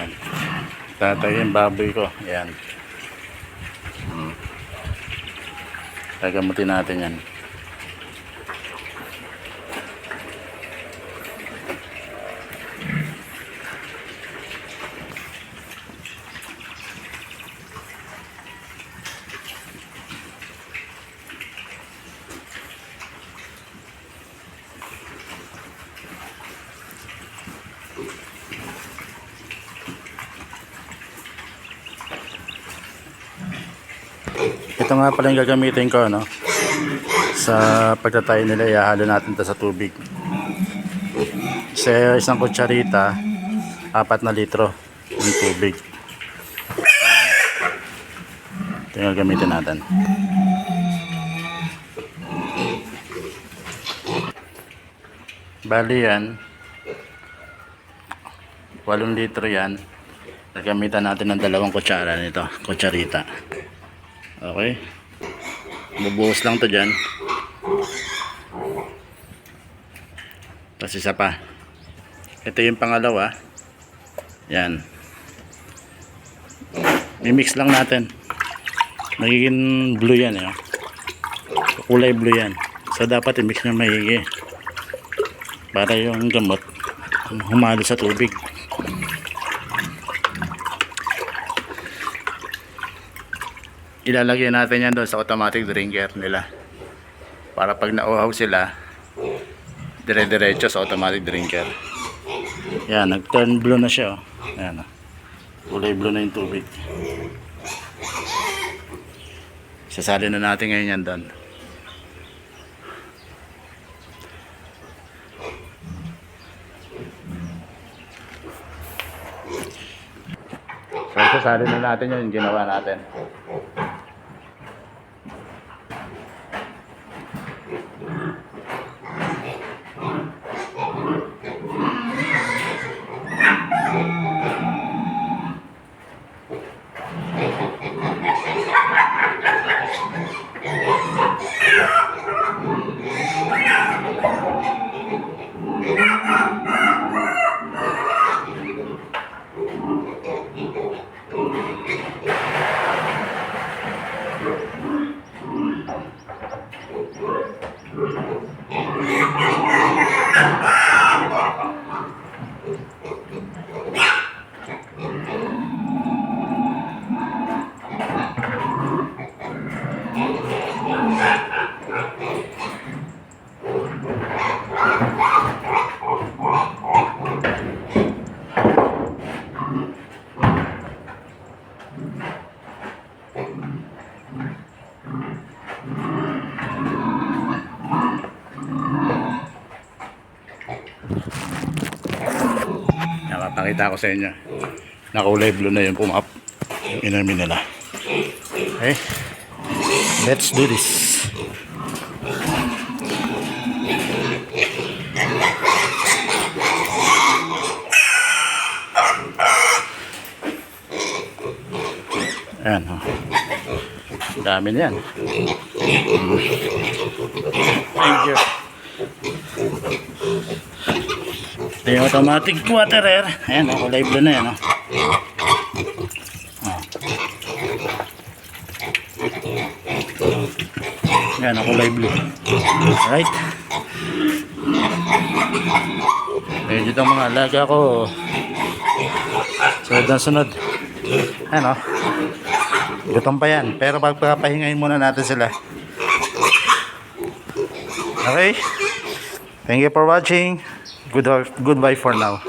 Ayan. Tatay yung baboy ko. Ayan. Gagamutin natin yan. Ito nga pala yung gagamitin ko, no? Sa pagtatay nila, ihalo natin ito sa tubig. Sa isang kutsarita, 4 na litro ng tubig. Ito yung gagamitin natin. Bali yan, 8 litro yan. Gagamitan natin ng 2 kutsara nito, kutsarita. Okay, bubuhos lang to dyan. Tapos isa pa, ito yung pangalawa. Yan, mimix lang natin. Magiging blue yan, eh. Kulay blue yan, so dapat i-mix nyo maigi para yung gamot humalo sa tubig. Ilalagay natin yan doon sa automatic drinker nila para pag nauhaw sila, dire-diretso sa automatic drinker. Yan, nag-turn blue na siya, oh. Ayan, oh. Kulay blue na yung tubig. Sasali na natin ngayon yan doon. So sasali na natin yung ginawa natin. Nakapakita ko sa inyo, nakulay blue na yung pumap yung inamin nila. Okay, let's do this. Ayan, oh. Dami niyan. Thank you. Ito yung automatic waterer. Ayan, kulay blue na yan, oh. Ayan, kulay blue. Alright. Medyo itong mga alaga ko sunod na sunod. Ayan, oh. Gutom pa yan, pero pagpapahingayin muna natin sila. Okay, thank you for watching. Goodbye for now.